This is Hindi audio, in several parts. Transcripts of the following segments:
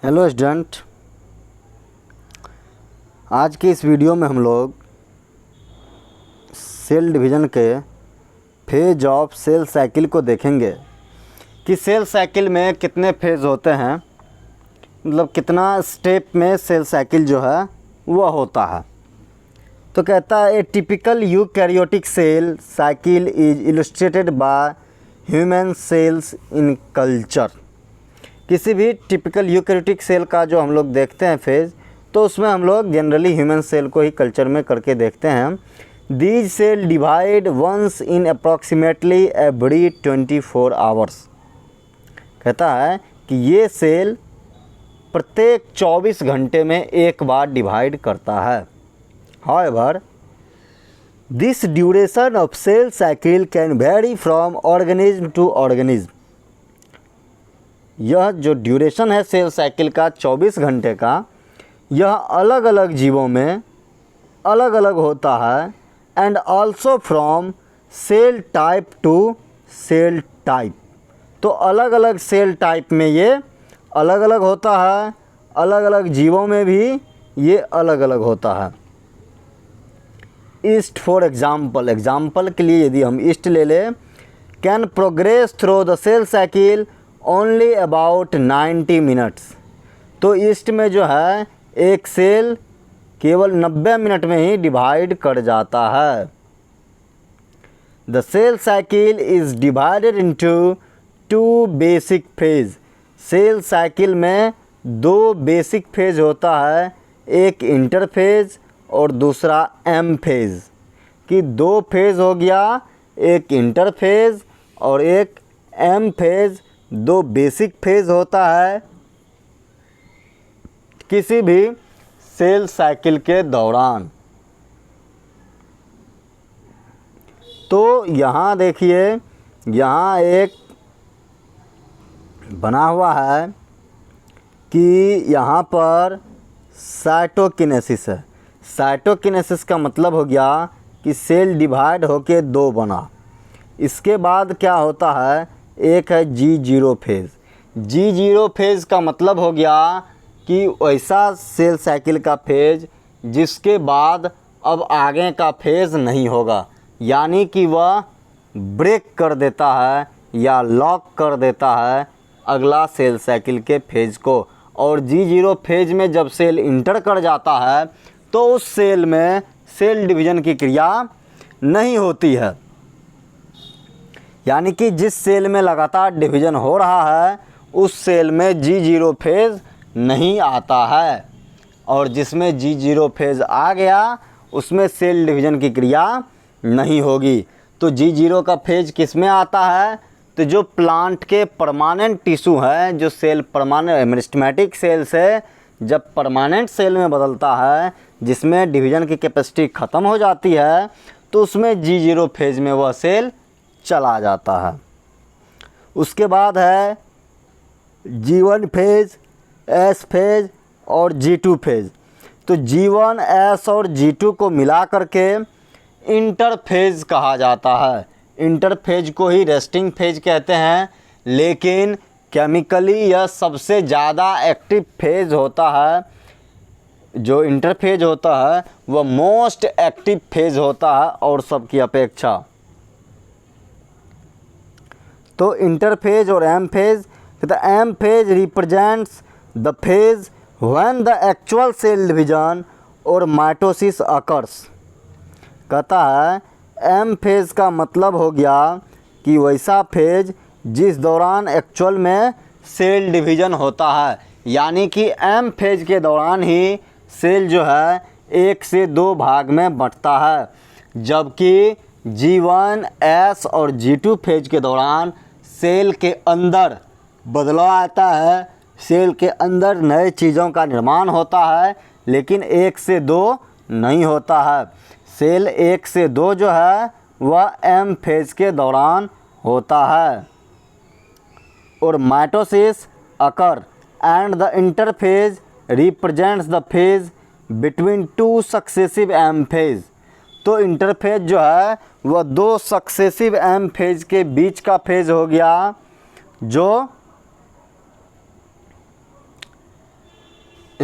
हेलो स्टूडेंट, आज के इस वीडियो में हम लोग सेल डिवीज़न के फेज ऑफ सेल साइकिल को देखेंगे कि सेल साइकिल में कितने फेज होते हैं, मतलब कितना स्टेप में सेल साइकिल जो है वह होता है। तो कहता है a typical eukaryotic cell cycle is illustrated by human cells in culture. किसी भी टिपिकल यूकैरियोटिक सेल का जो हम लोग देखते हैं फेज, तो उसमें हम लोग जनरली ह्यूमन सेल को ही कल्चर में करके देखते हैं। These cell divide once in approximately every 24 hours. कहता है कि ये सेल प्रत्येक 24 घंटे में एक बार डिवाइड करता है। However this duration of cell cycle can vary from organism to organism. यह जो ड्यूरेशन है सेल साइकिल का 24 घंटे का, यह अलग अलग जीवों में अलग अलग होता है। And also from cell type to cell type. तो अलग अलग सेल टाइप में ये अलग अलग होता है, अलग अलग जीवों में भी ये अलग अलग होता है। ईस्ट फॉर एग्जाम्पल के लिए यदि हम ईस्ट ले लें, can progress through the cell cycle only about 90 minutes. तो ईस्ट में जो है एक सेल केवल 90 मिनट में ही डिवाइड कर जाता है। The cell cycle is divided into 2 basic phase. Cell cycle में 2 बेसिक फेज होता है, एक इंटरफेज और दूसरा एम फेज। कि 2 फेज हो गया, एक इंटरफेज और एक एम फेज। 2 बेसिक फेज होता है किसी भी सेल साइकिल के दौरान। तो यहाँ देखिए, यहाँ एक बना हुआ है कि यहाँ पर साइटोकिनेसिस है। साइटोकिनेसिस का मतलब हो गया कि सेल डिवाइड होके 2 बना। इसके बाद क्या होता है, एक है G0 फेज़। G0 फेज़ का मतलब हो गया कि वैसा सेल साइकिल का फेज़ जिसके बाद अब आगे का फेज़ नहीं होगा, यानी कि वह ब्रेक कर देता है या लॉक कर देता है अगला सेल साइकिल के फेज़ को। और G0 फेज़ में जब सेल इंटर कर जाता है तो उस सेल में सेल डिवीज़न की क्रिया नहीं होती है, यानी कि जिस सेल में लगातार डिवीज़न हो रहा है उस सेल में G0 फेज़ नहीं आता है, और जिसमें G0 फेज़ आ गया उसमें सेल डिवीज़न की क्रिया नहीं होगी। तो G0 का फेज़ किस में आता है, तो जो प्लांट के परमानेंट टिश्यू हैं, जो सेल परमानेंट मेरिस्टेमेटिक सेल से जब परमानेंट सेल में बदलता है जिसमें डिवीज़न की कैपेसिटी ख़त्म हो जाती है, तो उसमें G0 फेज़ में वह सेल चला जाता है। उसके बाद है G1 फेज़, S फेज़ और G2 फेज़। तो G1, S और G2 को मिला करके इंटरफेज़ कहा जाता है। इंटरफेज़ को ही रेस्टिंग फेज़ कहते हैं, लेकिन केमिकली यह सबसे ज़्यादा एक्टिव फेज़ होता है। जो इंटरफेज़ होता है वह मोस्ट एक्टिव फेज़ होता है और सबकी अपेक्षा। तो इंटरफेज और M phase, the M phase represents the phase when the actual cell division और माइटोसिस अकर्स। कहता है एम फेज का मतलब हो गया कि वैसा फेज जिस दौरान एक्चुअल में सेल डिवीजन होता है, यानी कि एम फेज के दौरान ही सेल जो है 1 से 2 भाग में बंटता है, जबकि G1, S और G2 फेज के दौरान सेल के अंदर बदलाव आता है, सेल के अंदर नए चीज़ों का निर्माण होता है, लेकिन 1 से 2 नहीं होता है। सेल 1 से 2 जो है वह एम फेज के दौरान होता है। और mitosis occur and the interphase represents the phase between 2 successive M phase. तो इंटरफेज जो है वह 2 सक्सेसिव एम फेज के बीच का फेज हो गया, जो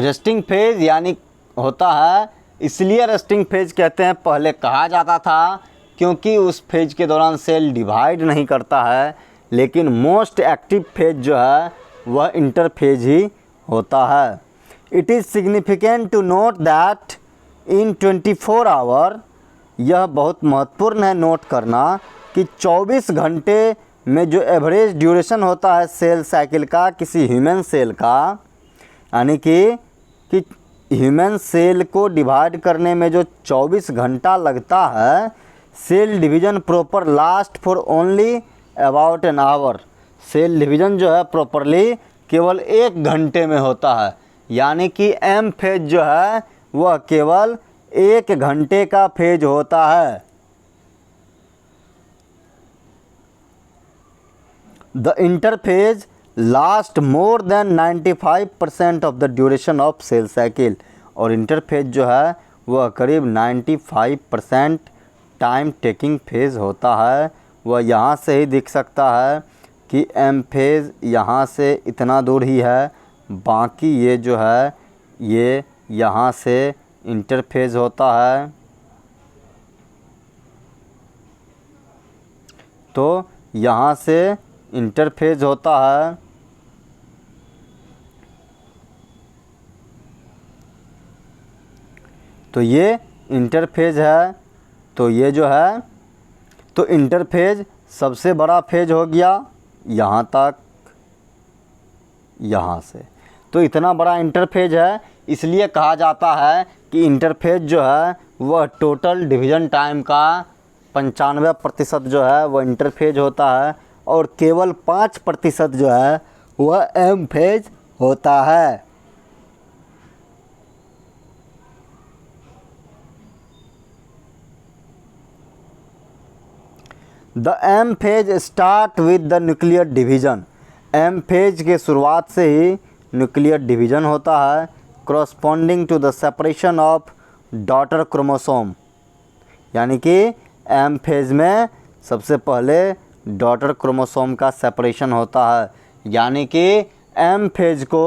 रेस्टिंग फेज यानी होता है, इसलिए रेस्टिंग फेज कहते हैं, पहले कहा जाता था क्योंकि उस फेज के दौरान सेल डिवाइड नहीं करता है, लेकिन मोस्ट एक्टिव फेज जो है वह इंटरफेज ही होता है। It is significant to note that in 24 hour, यह बहुत महत्वपूर्ण है नोट करना कि 24 घंटे में जो एवरेज ड्यूरेशन होता है सेल साइकिल का किसी ह्यूमन सेल का, यानी कि ह्यूमन सेल को डिवाइड करने में जो 24 घंटा लगता है, cell division proper last for only about an hour. Cell division जो है प्रॉपरली केवल 1 घंटे में होता है, यानी कि एम फेज जो है वह केवल 1 घंटे का फेज होता है। The interphase last more than 95% of the duration of cell cycle, और इंटरफेज जो है वह करीब 95% टाइम टेकिंग फेज होता है। वह यहाँ से ही दिख सकता है कि एम फेज यहाँ से इतना दूर ही है, बाकी ये जो है ये यहाँ से इंटरफेज होता है। तो यहाँ से इंटरफेज होता है, तो ये इंटरफेज है। तो ये जो है, तो इंटरफेज सबसे बड़ा फेज हो गया यहाँ तक, यहाँ से, तो इतना बड़ा इंटरफेज है। इसलिए कहा जाता है कि इंटरफेज जो है वह टोटल डिवीज़न टाइम का 95% जो है वह इंटरफेज होता है, और केवल 5% जो है वह एम फेज होता है। The M phase start with the nuclear division. M phase के शुरुआत से ही न्यूक्लियर डिवीज़न होता है, corresponding to the separation of daughter chromosome, यानी कि एम फेज में सबसे पहले डॉटर क्रोमोसोम का सेपरेशन होता है। यानी कि एम फेज को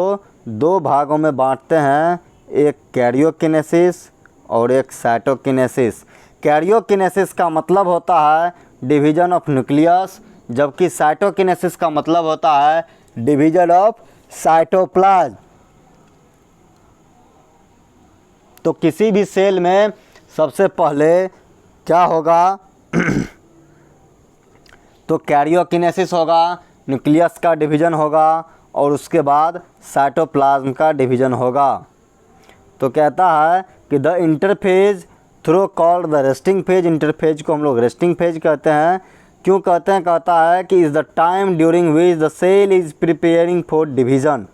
2 भागों में बांटते हैं, एक कैरियोकिनेसिस और एक साइटोकिनेसिस। कैरियोकिनेसिस का मतलब होता है डिवीज़न ऑफ न्यूक्लियस, जबकि साइटोकिनेसिस का मतलब होता है डिवीज़न ऑफ साइटोप्लाज्म। तो किसी भी सेल में सबसे पहले क्या होगा तो कैरियोकिनेसिस होगा, न्यूक्लियस का डिवीज़न होगा, और उसके बाद साइटोप्लाज्म का डिवीज़न होगा। तो कहता है कि the interphase through called the resting phase, interphase को हम लोग रेस्टिंग फेज कहते हैं। क्यों कहते हैं? कहता है कि is the time during which the cell is preparing for division.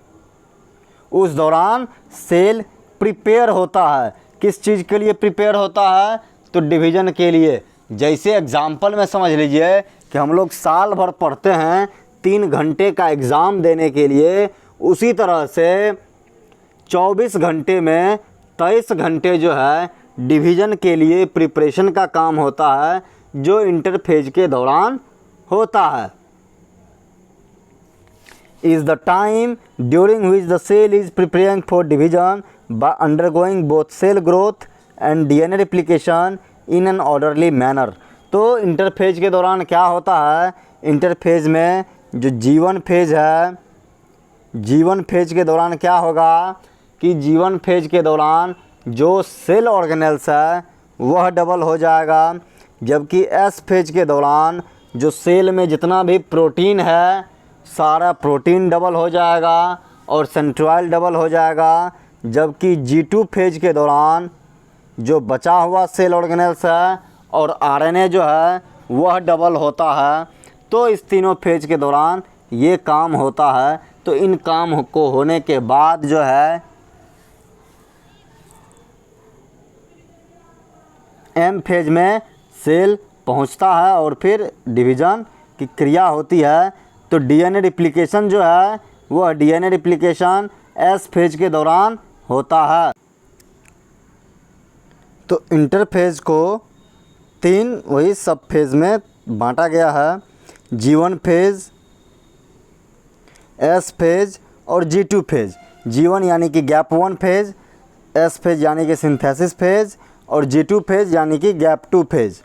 उस दौरान सेल प्रिपेयर होता है। किस चीज़ के लिए प्रिपेयर होता है? तो डिवीज़न के लिए। जैसे एग्ज़ाम्पल में समझ लीजिए कि हम लोग साल भर पढ़ते हैं 3 घंटे का एग्ज़ाम देने के लिए, उसी तरह से 24 घंटे में 23 घंटे जो है डिवीज़न के लिए प्रिपरेशन का काम होता है, जो इंटरफेज के दौरान होता है। Is the time during which the cell is preparing for division by undergoing both cell growth and DNA replication in an orderly manner। तो इंटरफेज के दौरान क्या होता है? इंटरफेज में जो जीवन फेज है, जीवन फेज के दौरान क्या होगा कि जीवन फेज के दौरान जो सेल ऑर्गेनेल्स है वह डबल हो जाएगा, जबकि एस फेज के दौरान जो सेल में जितना भी प्रोटीन है सारा प्रोटीन डबल हो जाएगा और सेंट्रोइड डबल हो जाएगा, जबकि G2 फेज के दौरान जो बचा हुआ सेल ऑर्गेनेल्स है और आरएनए जो है वह डबल होता है। तो इस तीनों फेज के दौरान ये काम होता है। तो इन काम को होने के बाद जो है एम फेज में सेल पहुंचता है और फिर डिवीज़न की क्रिया होती है। तो डीएनए रिप्लिकेशन जो है वह डीएनए रिप्लिकेशन एस फेज के दौरान होता है। तो इंटरफेज को 3 वही सब फेज में बांटा गया है, G1 फेज, एस फेज और G2 फेज। G1 यानी कि गैप 1 फेज, S फेज यानी कि सिंथेसिस फेज और G2 फेज यानी कि gap 2 phase.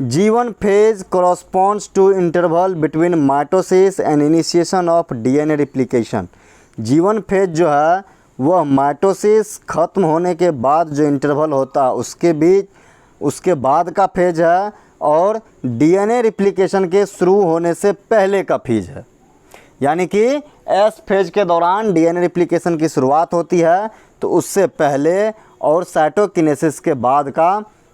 G1 phase corresponds to interval between mitosis and initiation of DNA replication। G1 phase जो है वह माइटोसिस ख़त्म होने के बाद जो इंटरवल होता है उसके बाद का फेज है और DNA रिप्लिकेशन के शुरू होने से पहले का फेज है। यानी कि एस फेज के दौरान DNA रिप्लिकेशन की शुरुआत होती है तो उससे पहले और साइटोकिनेसिस के बाद का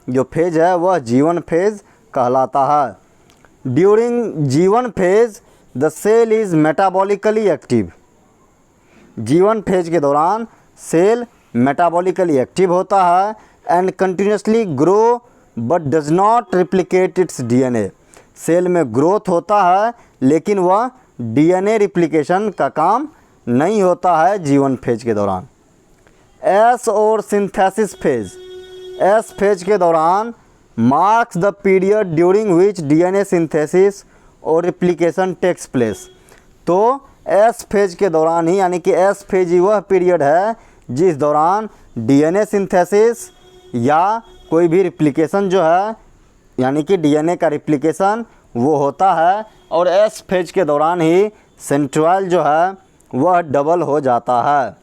जो फेज है वह G1 फेज कहलाता है। During G1 phase the cell is metabolically active. G1 phase के दौरान सेल मेटाबॉलिकली एक्टिव होता है and continuously grow but does not replicate its DNA। Cell में ग्रोथ होता है लेकिन वह DNA रिप्लिकेशन का काम नहीं होता है G1 फेज के दौरान। S और सिंथेसिस फेज, S फेज के दौरान marks the period during which DNA synthesis और रिप्लिकेशन टेक्स प्लेस। तो S फेज के दौरान ही यानी कि S फेज ही वह पीरियड है जिस दौरान DNA सिंथेसिस या कोई भी रिप्लिकेशन जो है यानी कि DNA का रिप्लिकेशन वो होता है और S फेज के दौरान ही सेंट्रोइल जो है वह डबल हो जाता है।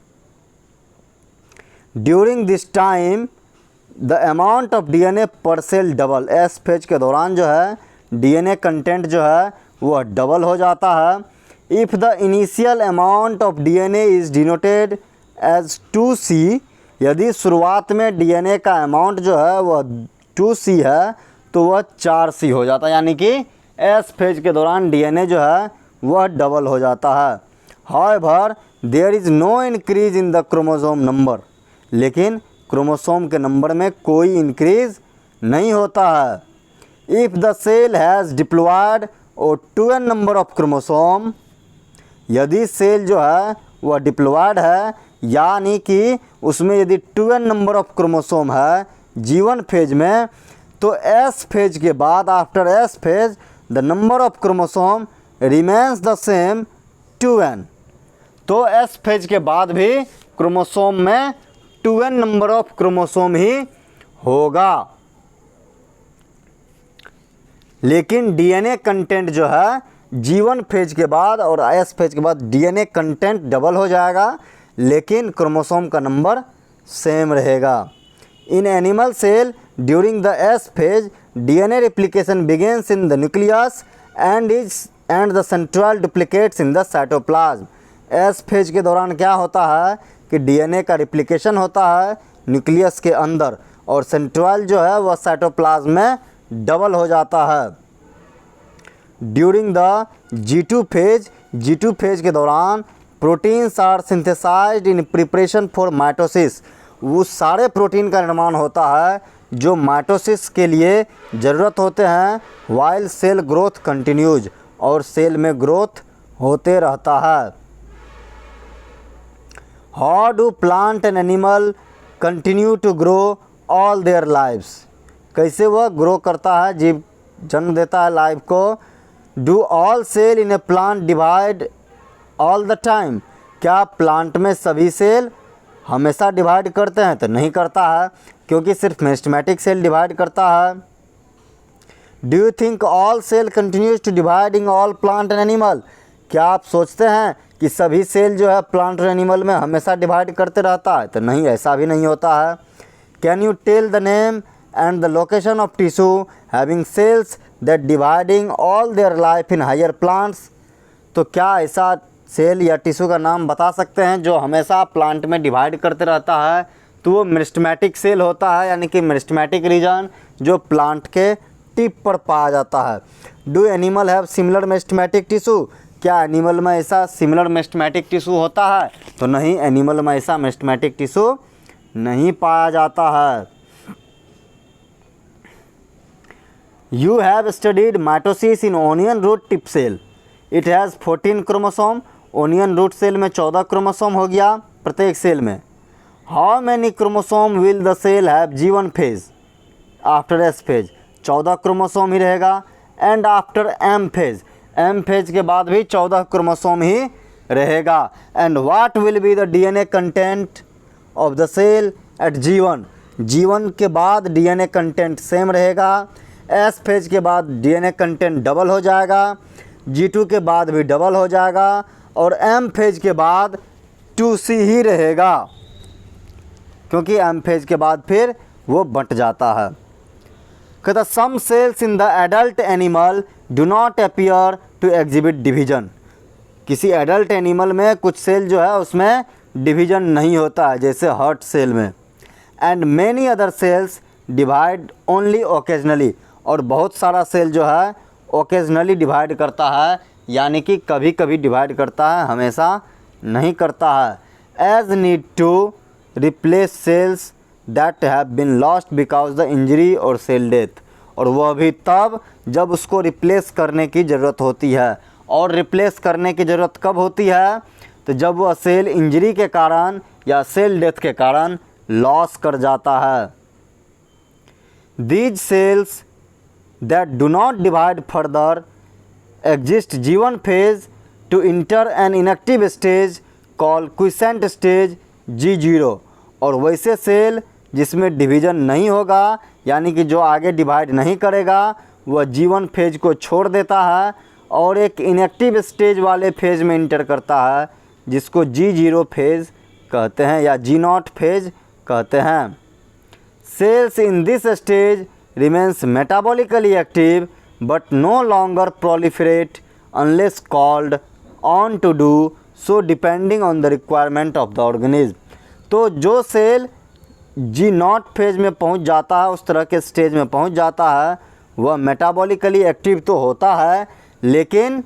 During this time the amount of DNA पर सेल डबल। S फेज के दौरान जो है DNA कंटेंट जो है वह डबल हो जाता है। If the initial amount of DNA is denoted as 2C, यदि शुरुआत में DNA का अमाउंट जो है वह 2C है तो वह 4C हो जाता है। यानी कि S फेज के दौरान DNA जो है वह डबल हो जाता है। However there is no increase in the chromosome number, लेकिन क्रोमोसोम के नंबर में कोई इंक्रीज नहीं होता है। If the cell has diploid और 2n नंबर ऑफ क्रोमोसोम, यदि सेल जो है वह डिप्लॉयड है यानी कि उसमें यदि 2n नंबर ऑफ क्रोमोसोम है G1 फेज में, तो S फेज के बाद after S phase the number of chromosome remains the same 2n। तो S फेज के बाद भी क्रोमोसोम में 2n नंबर ऑफ क्रोमोसोम ही होगा, लेकिन DNA कंटेंट जो है G1 फेज के बाद और S फेज के बाद DNA कंटेंट डबल हो जाएगा लेकिन क्रोमोसोम का नंबर सेम रहेगा। In animal cell during the S phase DNA replication begins in the nucleus and the centriole duplicates in the cytoplasm. S phase के दौरान क्या होता है कि DNA का रिप्लिकेशन होता है न्यूक्लियस के अंदर और सेंट्रोइल जो है वह साइटोप्लाज्म में डबल हो जाता है। ड्यूरिंग द G2 फेज के दौरान proteins are synthesized in preparation for mitosis. उस सारे प्रोटीन का निर्माण होता है जो माइटोसिस के लिए ज़रूरत होते हैं वाइल सेल ग्रोथ कंटिन्यूज, और सेल में ग्रोथ होते रहता है। How do plant and animal continue to grow all their lives. कैसे वह ग्रो करता है, जीव जन्म देता है लाइफ को। Do all cell in a plant divide all the time. क्या प्लांट में सभी सेल हमेशा डिवाइड करते हैं? तो नहीं करता है, क्योंकि सिर्फ मेरिस्टेमेटिक सेल डिवाइड करता है। Do you think all cell continues to dividing all plant and animal. क्या आप सोचते हैं कि सभी सेल जो है प्लांट और एनिमल में हमेशा डिवाइड करते रहता है? तो नहीं, ऐसा भी नहीं होता है। Can you tell the name and the location of tissue having cells that dividing all their life in higher plants. तो क्या ऐसा सेल या टिश्यू का नाम बता सकते हैं जो हमेशा प्लांट में डिवाइड करते रहता है? तो वो मेरिस्टेमेटिक सेल होता है, यानी कि मेरिस्टेमेटिक रीजन जो प्लांट के टिप पर पाया जाता है। Do animal have similar meristematic tissue. क्या एनिमल में ऐसा सिमिलर मेरिस्टेमेटिक टिश्यू होता है? तो नहीं, एनिमल में ऐसा मेरिस्टेमेटिक टिश्यू नहीं पाया जाता है। You have studied mitosis in onion root tip cell. It has 14 chromosome. Onion root cell में 14 क्रोमोसोम हो गया प्रत्येक सेल में। How many chromosome will the cell have G1 phase after S phase. 14 chromosome ही रहेगा। And after M phase, M phase के बाद भी 14 क्रोमोसोम ही रहेगा। And what will be the DNA content of the cell at G1? G1 के बाद डीएनए कंटेंट सेम रहेगा, एस फेज के बाद डीएनए कंटेंट डबल हो जाएगा, G2 के बाद भी डबल हो जाएगा और एम फेज के बाद 2C ही रहेगा, क्योंकि एम फेज के बाद फिर वो बंट जाता है। कहता some cells in the adult animal do not appear to exhibit division. किसी एडल्ट एनिमल में कुछ सेल जो है उसमें डिवीजन नहीं होता है, जैसे हार्ट सेल में। And many other sales divide only occasionally, और बहुत सारा सेल जो है ओकेजनली डिवाइड करता है, यानी कि कभी कभी डिवाइड करता है, हमेशा नहीं करता है। As need to replace cells that have been lost because the injury और सेल डेथ, और वह भी तब जब उसको रिप्लेस करने की ज़रूरत होती है। और रिप्लेस करने की ज़रूरत कब होती है? तो जब वह सेल इंजरी के कारण या सेल डेथ के कारण लॉस कर जाता है। These cells that do not divide further exist G1 phase two inter an inactive stage call quiescent stage G0, और वैसे सेल जिसमें डिवीज़न नहीं होगा, यानी कि जो आगे डिवाइड नहीं करेगा, वह G1 फेज को छोड़ देता है और एक इनएक्टिव स्टेज वाले फेज में इंटर करता है, जिसको G0 फेज कहते हैं या G0 फेज कहते हैं। Cells in this stage remains metabolically active but no longer proliferate unless called on to do so depending on the requirement of the organism. तो जो सेल G0 फेज में पहुंच जाता है, उस तरह के स्टेज में पहुंच जाता है, वह मेटाबॉलिकली एक्टिव तो होता है, लेकिन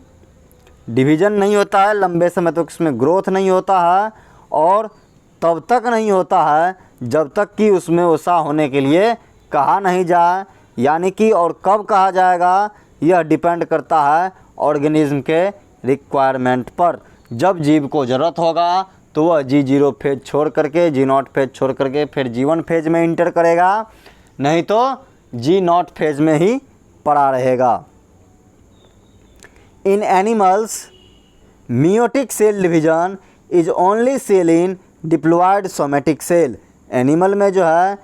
डिवीज़न नहीं होता है, लंबे समय तक उसमें ग्रोथ नहीं होता है, और तब तक नहीं होता है जब तक कि उसमें वसा होने के लिए कहा नहीं जाए, यानी कि और कब कहा जाएगा यह डिपेंड करता है ऑर्गेनिज्म के रिक्वायरमेंट पर। जब जीव को ज़रूरत होगा तो वह G0 फेज छोड़ करके G0 फेज छोड़ करके फिर G1 फेज में इंटर करेगा, नहीं तो G0 फेज में ही पड़ा रहेगा। In animals meiotic cell division is only cell in diploid somatic cell. Animal में जो है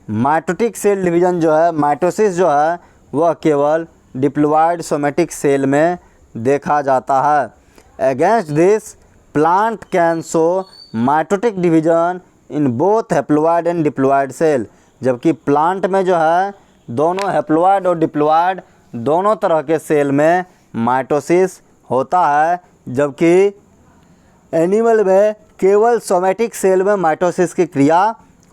माइटोटिक सेल डिवीजन जो है, माइटोसिस जो है, वह केवल डिप्लॉयड सोमेटिक सेल में देखा जाता है। Against this plant can show mitotic division in both haploid and diploid cell, जबकि प्लांट में जो है दोनों हैप्लॉयड और डिप्लॉयड दोनों तरह के सेल में माइटोसिस होता है, जबकि एनिमल में केवल सोमेटिक सेल में माइटोसिस की क्रिया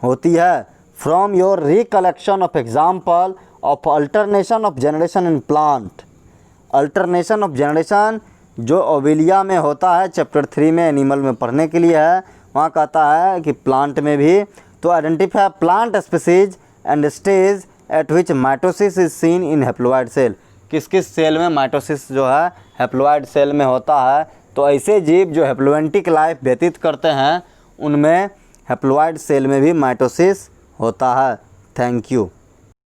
होती है। From your recollection of example of alternation of generation in plant. Alternation of generation जो ओविलिया में होता है, चैप्टर 3 में एनिमल में पढ़ने के लिए है, वहाँ कहता है कि प्लांट में भी। तो identify plant species and stage at which mitosis is seen in haploid cell. किस किस सेल में माइटोसिस जो है हैप्लॉयड सेल में होता है। तो ऐसे जीव जो हैप्लोएंटिक लाइफ व्यतीत करते हैं, उनमें हैप्लॉयड सेल में भी माइटोसिस होता है। Thank you.